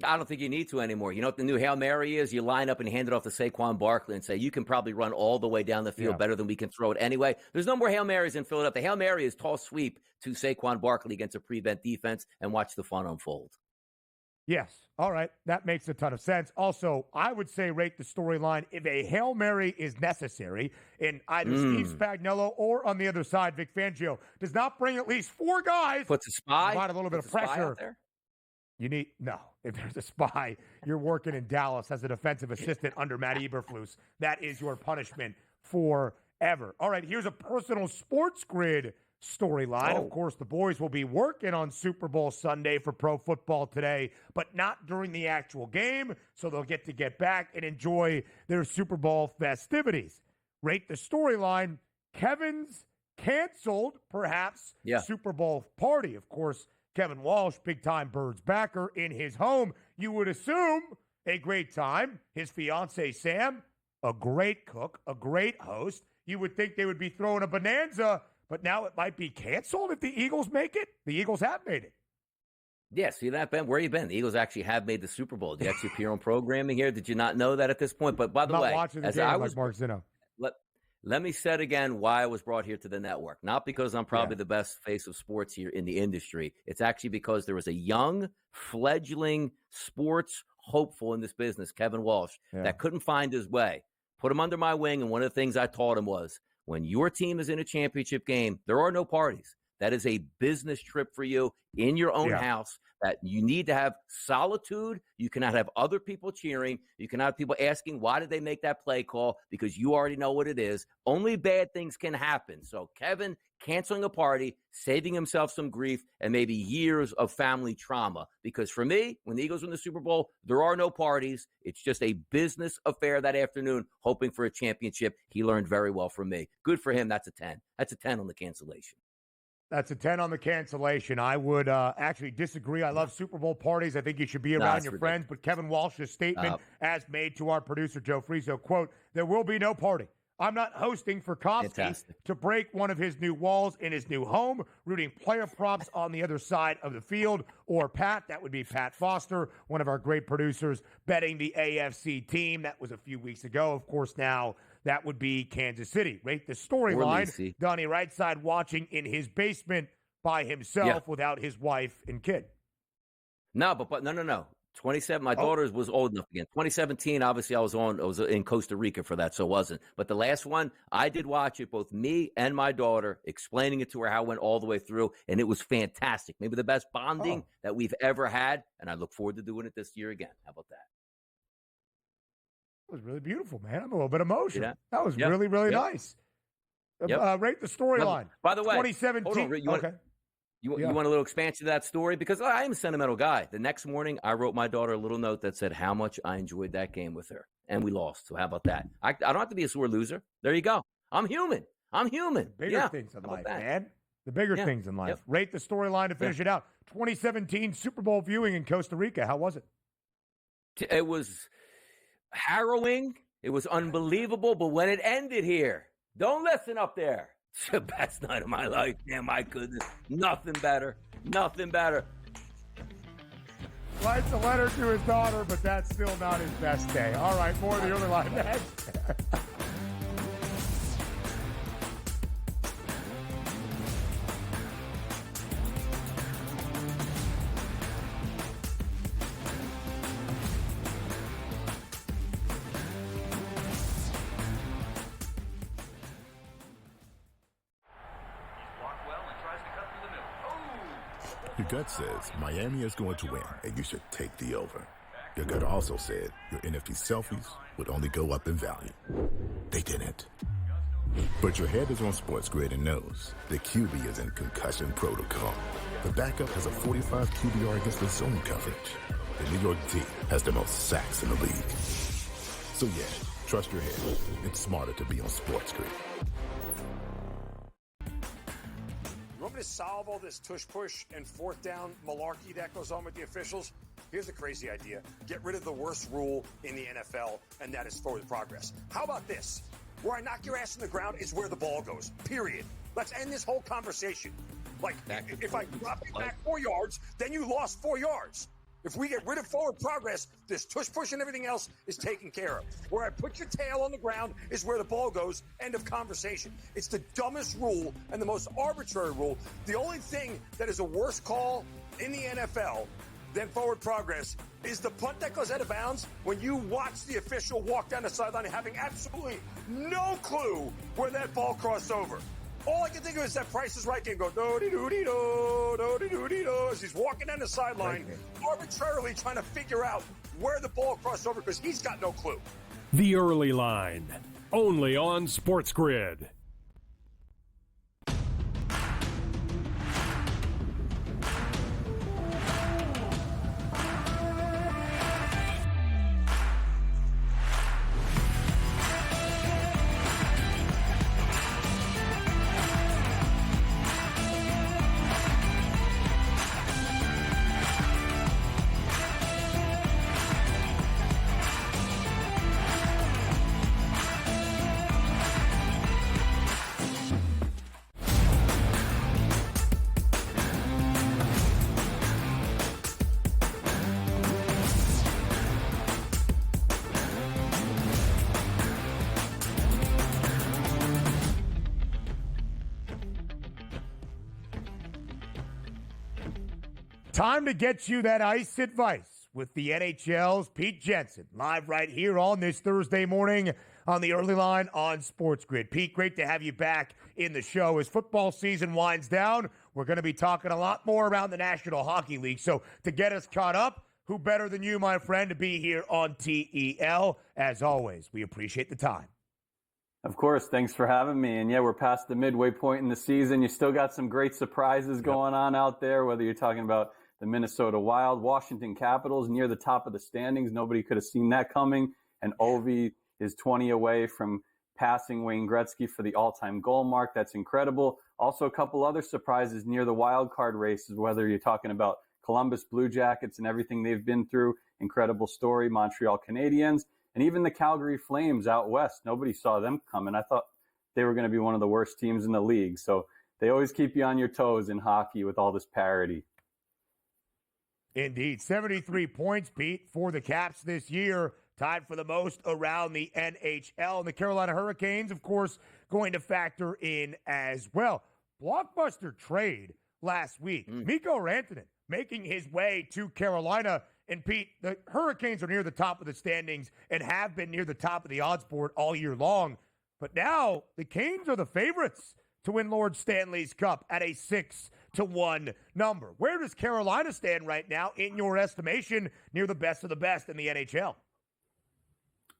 I don't think you need to anymore. You know what the new Hail Mary is? You line up and hand it off to Saquon Barkley and say, you can probably run all the way down the field better than we can throw it anyway. There's no more Hail Marys in Philadelphia. The Hail Mary is toss sweep to Saquon Barkley against a prevent defense and watch the fun unfold. Yes. All right. That makes a ton of sense. Also, I would say rate the storyline if a Hail Mary is necessary in either Steve Spagnuolo or on the other side, Vic Fangio does not bring at least 4 guys. Puts a spy. Provide a little bit of pressure. There? You need, no, if there's a spy, you're working in Dallas as a defensive assistant under Matt Eberflus. That is your punishment forever. All right. Here's a personal SportsGrid storyline. Of course, the boys will be working on Super Bowl Sunday for Pro Football Today, but not during the actual game, so they'll get back and enjoy their Super Bowl festivities. Rate the storyline, Kevin's canceled, perhaps, Super Bowl party. Of course, Kevin Walsh, big-time Birds backer in his home. You would assume a great time. His fiancée, Sam, a great cook, a great host. You would think they would be throwing a bonanza, but now it might be canceled if the Eagles make it. The Eagles have made it. Yeah, see that, Ben? Where you been? The Eagles actually have made the Super Bowl. Do you actually appear on programming here? Did you not know that at this point? But by the way, watching the game like Mark Zinno. Let me say again why I was brought here to the network. Not because I'm probably the best face of sports here in the industry. It's actually because there was a young, fledgling sports hopeful in this business, Kevin Walsh, that couldn't find his way. Put him under my wing, and one of the things I taught him was, when your team is in a championship game, there are no parties. That is a business trip for you in your own house that you need to have solitude. You cannot have other people cheering. You cannot have people asking, why did they make that play call? Because you already know what it is. Only bad things can happen. So Kevin canceling a party, saving himself some grief, and maybe years of family trauma. Because for me, when the Eagles win the Super Bowl, there are no parties. It's just a business affair that afternoon, hoping for a championship. He learned very well from me. Good for him. That's a 10. That's a 10 on the cancellation. That's a 10 on the cancellation. I would actually disagree. I love Super Bowl parties. I think you should be around your friends. But Kevin Walsh's statement, as made to our producer, Joe Friso, quote, there will be no party. I'm not hosting for Kofsky to break one of his new walls in his new home, rooting player props on the other side of the field. Or Pat, that would be Pat Foster, one of our great producers, betting the AFC team. That was a few weeks ago. Of course, now that would be Kansas City. Rate the storyline. Donnie right side watching in his basement by himself without his wife and kid. No. 27. My daughter was old enough again. 2017, obviously, I was in Costa Rica for that, so it wasn't. But the last one, I did watch it, both me and my daughter, explaining it to her how it went all the way through, and it was fantastic. Maybe the best bonding that we've ever had, and I look forward to doing it this year again. How about that? It was really beautiful, man. I'm a little bit emotional. That was really, really nice. Rate the storyline. By the way, 2017. You want a little expansion of that story? Because I am a sentimental guy. The next morning, I wrote my daughter a little note that said how much I enjoyed that game with her. And we lost. So how about that? I don't have to be a sore loser. There you go. I'm human. Bigger things in life, man. The bigger things in life. Rate the storyline to finish it out. 2017 Super Bowl viewing in Costa Rica. How was it? It was harrowing. It was unbelievable. But when it ended here, don't listen up there. It's the best night of my life. Yeah, my goodness. Nothing better. Writes a letter to his daughter, but that's still not his best day. All right, more of the early line next. Your gut says Miami is going to win, and you should take the over. Your gut also said your NFT selfies would only go up in value. They didn't. But your head is on SportsGrid and knows the QB is in concussion protocol. The backup has a 45 QBR against the zone coverage. The New York D has the most sacks in the league. So yeah, trust your head. It's smarter to be on SportsGrid. You want me to solve all this tush-push and fourth down malarkey that goes on with the officials? Here's a crazy idea. Get rid of the worst rule in the NFL, and that is forward progress. How about this? Where I knock your ass in the ground is where the ball goes, period. Let's end this whole conversation. Like, if I drop it back 4 yards, then you lost 4 yards. If we get rid of forward progress, this tush-push and everything else is taken care of. Where I put your tail on the ground is where the ball goes, end of conversation. It's the dumbest rule and the most arbitrary rule. The only thing that is a worse call in the NFL than forward progress is the punt that goes out of bounds when you watch the official walk down the sideline having absolutely no clue where that ball crossed over. All I can think of is that Price is Right game go do-de-do-de-do, do-de-do-de-do, as he's walking down the sideline, arbitrarily trying to figure out where the ball crossed over because he's got no clue. The Early Line, only on SportsGrid. Time to get you that ice advice with the NHL's Pete Jensen, live right here on this Thursday morning on the Early Line on SportsGrid. Pete, great to have you back in the show. As football season winds down, we're going to be talking a lot more around the National Hockey League. So to get us caught up, who better than you, my friend, to be here on TEL? As always, we appreciate the time. Of course. Thanks for having me. And yeah, we're past the midway point in the season. You still got some great surprises going on out there, whether you're talking about the Minnesota Wild, Washington Capitals near the top of the standings. Nobody could have seen that coming. And Ovi is 20 away from passing Wayne Gretzky for the all-time goal mark. That's incredible. Also, a couple other surprises near the wild card races, whether you're talking about Columbus Blue Jackets and everything they've been through. Incredible story. Montreal Canadiens, and even the Calgary Flames out west. Nobody saw them coming. I thought they were going to be one of the worst teams in the league. So they always keep you on your toes in hockey with all this parity. Indeed. 73 points, Pete, for the Caps this year. Tied for the most around the NHL. And the Carolina Hurricanes, of course, going to factor in as well. Blockbuster trade last week. Mikko Rantanen making his way to Carolina. And Pete, the Hurricanes are near the top of the standings and have been near the top of the odds board all year long. But now the Canes are the favorites to win Lord Stanley's Cup at a 6-1 number. Where does Carolina stand right now in your estimation near the best of the best in the NHL?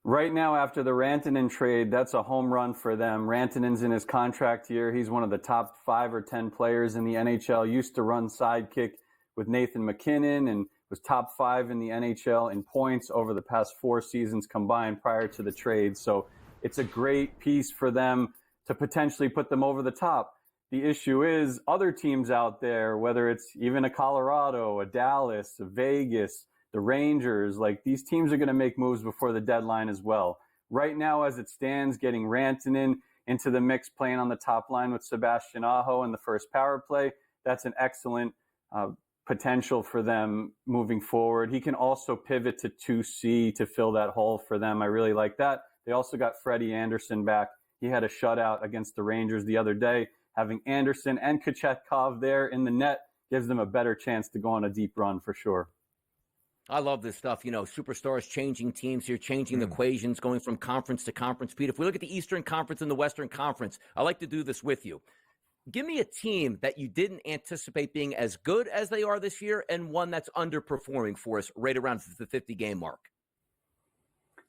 Right now, after the Rantanen trade, that's a home run for them. Rantanen's in his contract year. He's one of the top 5 or 10 players in the NHL. Used to run sidekick with Nathan McKinnon and was top 5 in the NHL in points over the past 4 seasons combined prior to the trade. So it's a great piece for them to potentially put them over the top. The issue is other teams out there, whether it's even a Colorado, a Dallas, a Vegas, the Rangers, like these teams are going to make moves before the deadline as well. Right now, as it stands, getting Rantanen into the mix, playing on the top line with Sebastian Aho in the first power play, that's an excellent potential for them moving forward. He can also pivot to 2C to fill that hole for them. I really like that. They also got Freddie Anderson back. He had a shutout against the Rangers the other day. Having Anderson and Kochetkov there in the net gives them a better chance to go on a deep run for sure. I love this stuff. You know, superstars changing teams here, changing the equations, going from conference to conference. Pete, if we look at the Eastern Conference and the Western Conference, I like to do this with you. Give me a team that you didn't anticipate being as good as they are this year and one that's underperforming for us right around the 50-game mark.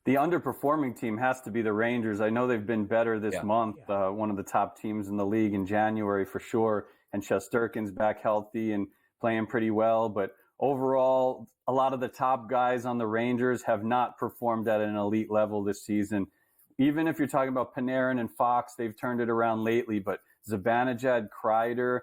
The underperforming team has to be the Rangers. I know they've been better this month, one of the top teams in the league in January for sure, and Shesterkin's back healthy and playing pretty well. But overall, a lot of the top guys on the Rangers have not performed at an elite level this season. Even if you're talking about Panarin and Fox, they've turned it around lately, but Zibanejad, Kreider,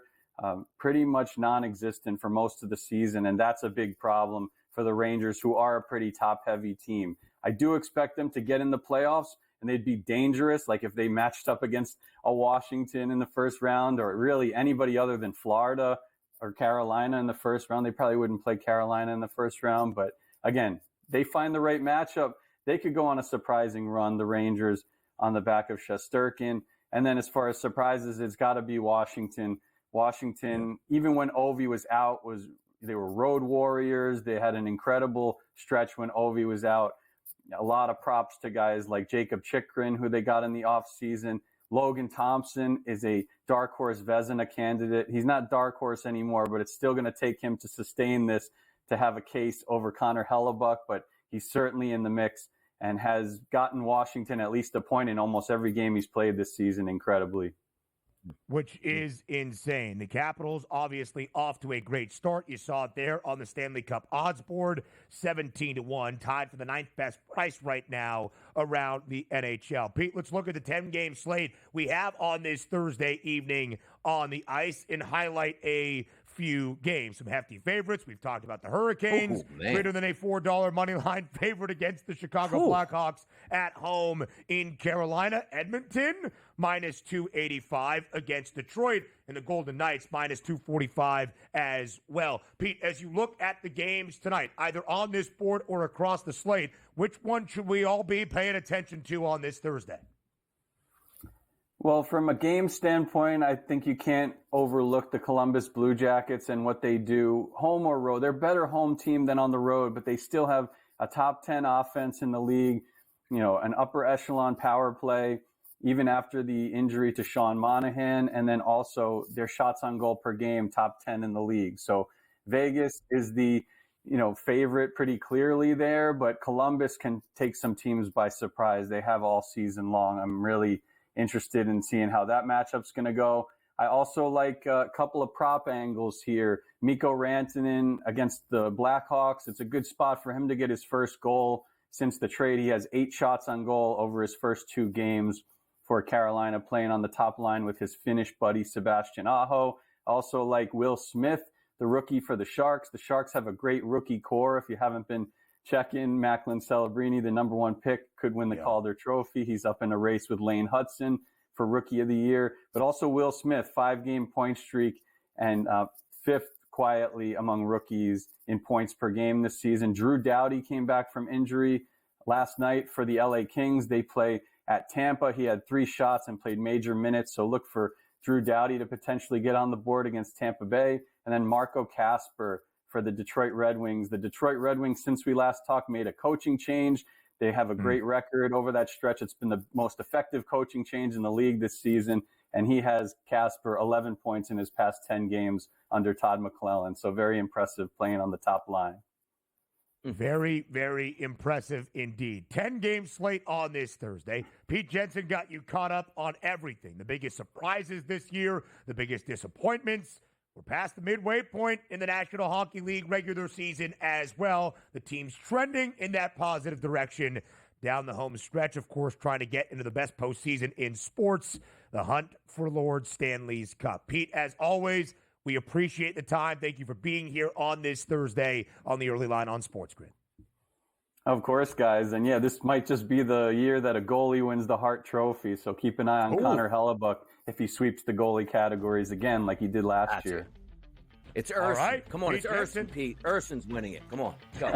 pretty much non-existent for most of the season, and that's a big problem for the Rangers, who are a pretty top-heavy team. I do expect them to get in the playoffs, and they'd be dangerous, like if they matched up against a Washington in the first round or really anybody other than Florida or Carolina in the first round. They probably wouldn't play Carolina in the first round, but again, they find the right matchup. They could go on a surprising run, the Rangers, on the back of Shesterkin. And then as far as surprises, it's got to be Washington. Washington, even when Ovi was out, they were road warriors. They had an incredible stretch when Ovi was out. A lot of props to guys like Jacob Chychrun, who they got in the offseason. Logan Thompson is a dark horse Vezina candidate. He's not dark horse anymore, but it's still going to take him to sustain this to have a case over Connor Hellebuck, but he's certainly in the mix and has gotten Washington at least a point in almost every game he's played this season, incredibly. Which is insane. The Capitals obviously off to a great start. You saw it there on the Stanley Cup odds board, 17-1, tied for the 9th best price right now around the NHL. Pete, let's look at the 10-game slate we have on this Thursday evening on the ice and highlight a few games. Some hefty favorites. We've talked about the Hurricanes, greater than a $4 money line favorite against the Chicago Blackhawks at home in Carolina. Edmonton, minus 285 against Detroit, and the Golden Knights, minus 245 as well. Pete, as you look at the games tonight, either on this board or across the slate, which one should we all be paying attention to on this Thursday? Well, from a game standpoint, I think you can't overlook the Columbus Blue Jackets and what they do, home or road. They're a better home team than on the road, but they still have a top 10 offense in the league, you know, an upper echelon power play. even after the injury to Sean Monahan, and then also their shots on goal per game, top 10 in the league. So Vegas is the favorite pretty clearly there, but Columbus can take some teams by surprise. They have all season long. I'm really interested in seeing how that matchup's going to go. I also like a couple of prop angles here. Mikko Rantanen against the Blackhawks. It's a good spot for him to get his first goal since the trade. He has 8 shots on goal over his first 2 games for Carolina, playing on the top line with his Finnish buddy Sebastian Aho. Also like Will Smith, the rookie for the Sharks. The Sharks have a great rookie core. If you haven't been checking, Macklin Celebrini, the number 1 pick, could win the Calder Trophy. He's up in a race with Lane Hudson for Rookie of the Year. But also Will Smith, 5-game point streak and 5th quietly among rookies in points per game this season. Drew Doughty came back from injury last night for the LA Kings. They play at Tampa. He had 3 shots and played major minutes. So look for Drew Doughty to potentially get on the board against Tampa Bay. And then Marco Kasper for the Detroit Red Wings. The Detroit Red Wings, since we last talked, made a coaching change. They have a great record over that stretch. It's been the most effective coaching change in the league this season. And he has Kasper 11 points in his past 10 games under Todd McClellan. So very impressive playing on the top line. Very, very impressive indeed. 10-game slate on this Thursday. Pete Jensen got you caught up on everything. The biggest surprises this year, the biggest disappointments. We're past the midway point in the National Hockey League regular season as well. The team's trending in that positive direction down the home stretch, of course, trying to get into the best postseason in sports, the hunt for Lord Stanley's Cup. Pete, as always, we appreciate the time. Thank you for being here on this Thursday on the Early Line on SportsGrid. Of course, guys. And yeah, this might just be the year that a goalie wins the Hart Trophy. So keep an eye on Connor Hellebuck if he sweeps the goalie categories again like he did last year. It's Urson. All right. Come on, Pete it's Urson, Pete. Urson's winning it. Come on, go.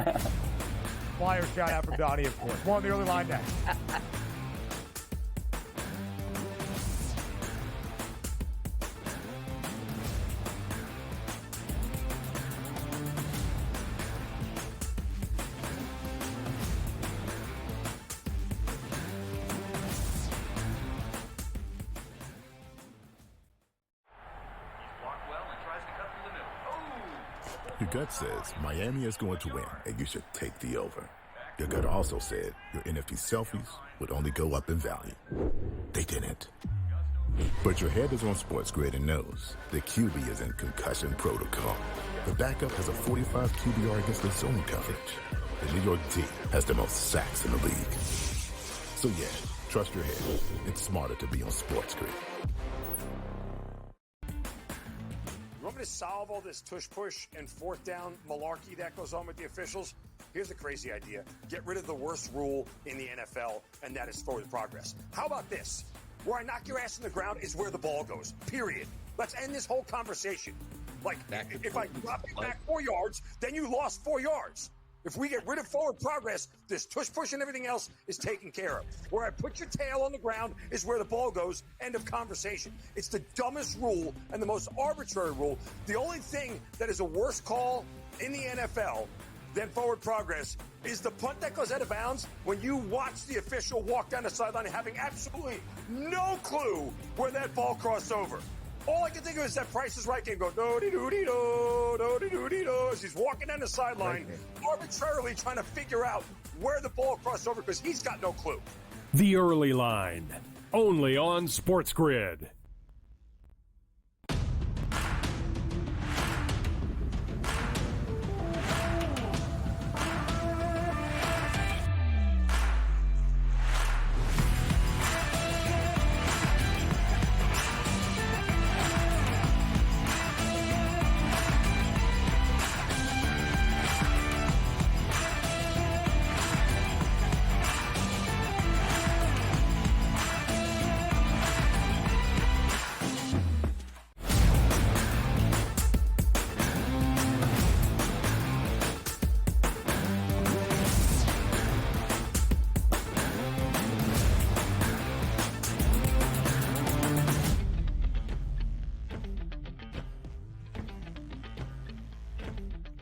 Flyer shout out from Donnie, of course. More on the Early Line next. Your gut says Miami is going to win, and you should take the over. Your gut also said your NFT selfies would only go up in value. They didn't. But your head is on SportsGrid and knows the QB is in concussion protocol. The backup has a 45 QBR against the zone coverage. The New York D has the most sacks in the league. So yeah, trust your head. It's smarter to be on SportsGrid. You want me to solve all this tush-push and 4th down malarkey that goes on with the officials? Here's a crazy idea. Get rid of the worst rule in the NFL, and that is forward progress. How about this? Where I knock your ass in the ground is where the ball goes, period. Let's end this whole conversation. Like, if I drop you back 4 yards, then you lost 4 yards. If we get rid of forward progress, this tush-push and everything else is taken care of. Where I put your tail on the ground is where the ball goes. End of conversation. It's the dumbest rule and the most arbitrary rule. The only thing that is a worse call in the NFL than forward progress is the punt that goes out of bounds when you watch the official walk down the sideline having absolutely no clue where that ball crossed over. All I can think of is that Price is Right game go do-de-do-de-do, do-de-do-de-do, as he's walking down the sideline, arbitrarily trying to figure out where the ball crossed over because he's got no clue. The Early Line, only on SportsGrid.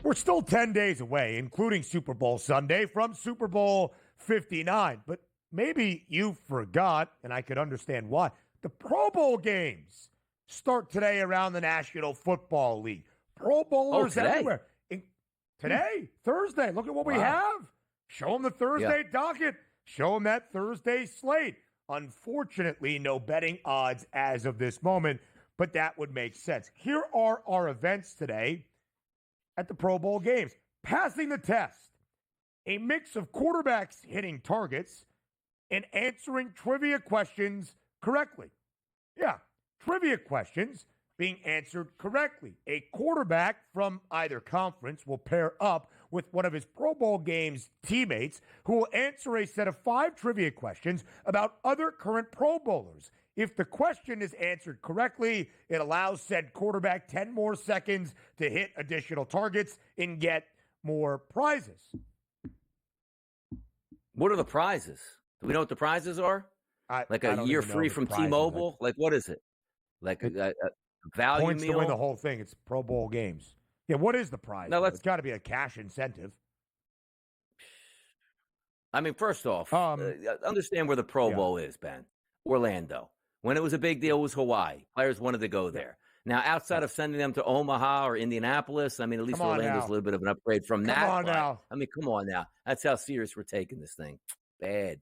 We're still 10 days away, including Super Bowl Sunday, from Super Bowl 59. But maybe you forgot, and I could understand why. The Pro Bowl games start today around the National Football League. Pro Bowlers everywhere. Today, Thursday. Look at what we have. Show them the Thursday docket. Show them that Thursday slate. Unfortunately, no betting odds as of this moment, but that would make sense. Here are our events today at the Pro Bowl games. Passing the test. A mix of quarterbacks hitting targets and answering trivia questions correctly. Yeah, trivia questions being answered correctly. A quarterback from either conference will pair up with one of his Pro Bowl games teammates who will answer a set of 5 trivia questions about other current Pro Bowlers. If the question is answered correctly, it allows said quarterback 10 more seconds to hit additional targets and get more prizes. What are the prizes? Do we know what the prizes are? Like a year free from T-Mobile? Like what is it? Like a value points meal? To win the whole thing. It's Pro Bowl games. Yeah, what is the prize? No, it's got to be a cash incentive. I mean, first off, understand where the Pro Bowl is, Ben. Orlando. When it was a big deal, it was Hawaii. Players wanted to go there. Now, outside of sending them to Omaha or Indianapolis, I mean, at least Orlando's a little bit of an upgrade from that. Come on now. I mean, come on now. That's how serious we're taking this thing. Bad.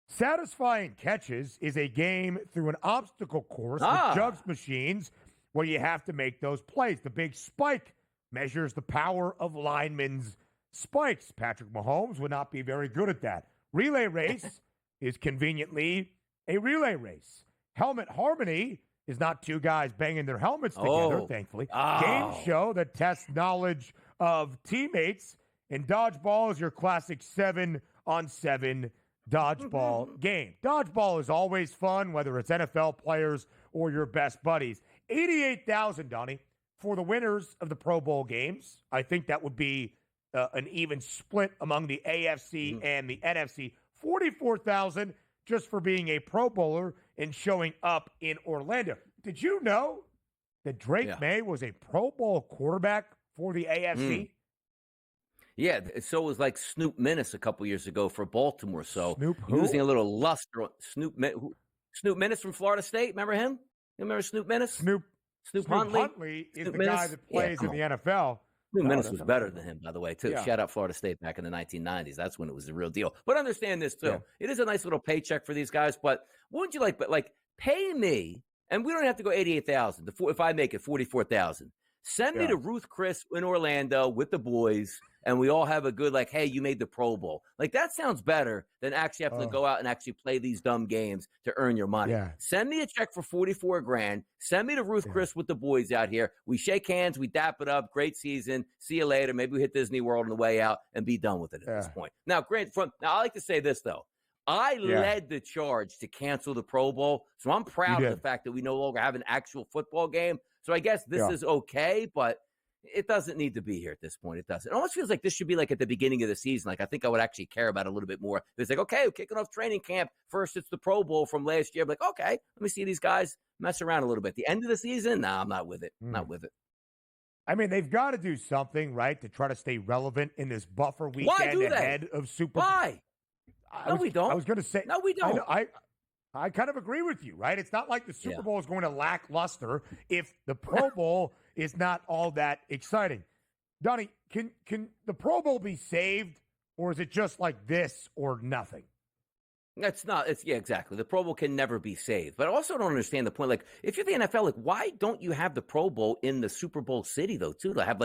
Satisfying Catches is a game through an obstacle course with jugs machines where you have to make those plays. The big spike measures the power of linemen's spikes. Patrick Mahomes would not be very good at that. Relay race is conveniently a relay race. Helmet harmony is not 2 guys banging their helmets together, thankfully. Game show that tests knowledge of teammates. And dodgeball is your classic 7-on-7 dodgeball game. Dodgeball is always fun, whether it's NFL players or your best buddies. $88,000, Donnie, for the winners of the Pro Bowl games. I think that would be an even split among the AFC and the NFC. $44,000 just for being a Pro Bowler and showing up in Orlando. Did you know that Drake May was a Pro Bowl quarterback for the AFC? Yeah, so it was like Snoop Minnis a couple years ago for Baltimore. So Snoop who? Using a little luster. Snoop Minnis from Florida State. Remember him? You remember Snoop Minnis? Snoop Huntley is the guy that plays in the NFL. Snoop Minnis was better than him, by the way, too. Yeah. Shout out Florida State back in the 1990s. That's when it was the real deal. But understand this, too. Yeah. It is a nice little paycheck for these guys. But what would you like? But like, pay me, and we don't have to go $88,000. If I make it $44,000, send me to Ruth Chris in Orlando with the boys. And we all have a good, like, hey, you made the Pro Bowl. Like, that sounds better than actually having to go out and actually play these dumb games to earn your money. Yeah. Send me a check for $44,000. Send me to Ruth Chris with the boys out here. We shake hands. We dap it up. Great season. See you later. Maybe we hit Disney World on the way out and be done with it at this point. Now, I like to say this, though. I led the charge to cancel the Pro Bowl. So I'm proud of the fact that we no longer have an actual football game. So I guess this is okay, but it doesn't need to be here at this point. It doesn't. It almost feels like this should be like at the beginning of the season. Like I think I would actually care about it a little bit more. It's like, okay, we're kicking off training camp. First, it's the Pro Bowl from last year. I'm like, okay, let me see these guys mess around a little bit. The end of the season? Nah, I'm not with it. Not with it. I mean, they've got to do something, right, to try to stay relevant in this buffer weekend ahead of Super Bowl. Why? We don't. I was going to say. No, we don't. I kind of agree with you, right? It's not like the Super Bowl is going to lack luster if the Pro Bowl is not all that exciting. Donnie, can the Pro Bowl be saved, or is it just like this or nothing? That's not. Exactly. The Pro Bowl can never be saved. But I also don't understand the point. Like, if you're the NFL, like, why don't you have the Pro Bowl in the Super Bowl city though? Too to have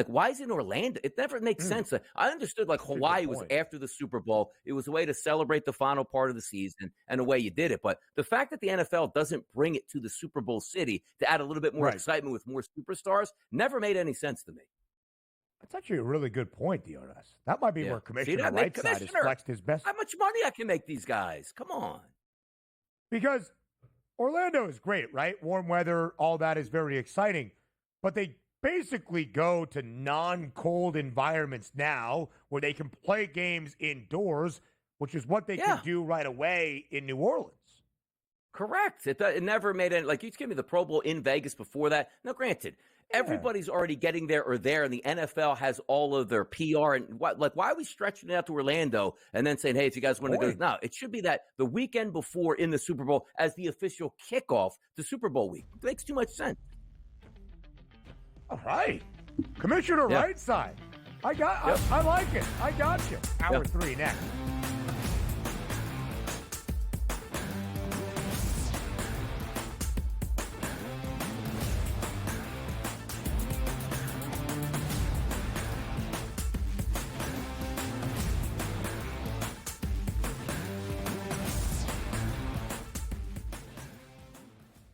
why is it in Orlando? It never makes sense. I understood like Hawaii was after the Super Bowl. It was a way to celebrate the final part of the season and the way you did it. But the fact that the NFL doesn't bring it to the Super Bowl city to add a little bit more excitement with more superstars never made any sense to me. That's actually a really good point, DRS. That might be where Commissioner Whiteside has flexed his best. How much money I can make these guys? Come on. Because Orlando is great, right? Warm weather, all that is very exciting. But they basically go to non-cold environments now where they can play games indoors, which is what they can do right away in New Orleans. Correct. It never made any, like, you give me the Pro Bowl in Vegas before that. Now, granted, everybody's already getting there or there, and the NFL has all of their PR. And why are we stretching it out to Orlando and then saying, hey, if you guys want to go? No, it should be that the weekend before in the Super Bowl as the official kickoff to Super Bowl week. It makes too much sense. All right. Commissioner Right Side. I like it. I got you. Hour 3 next.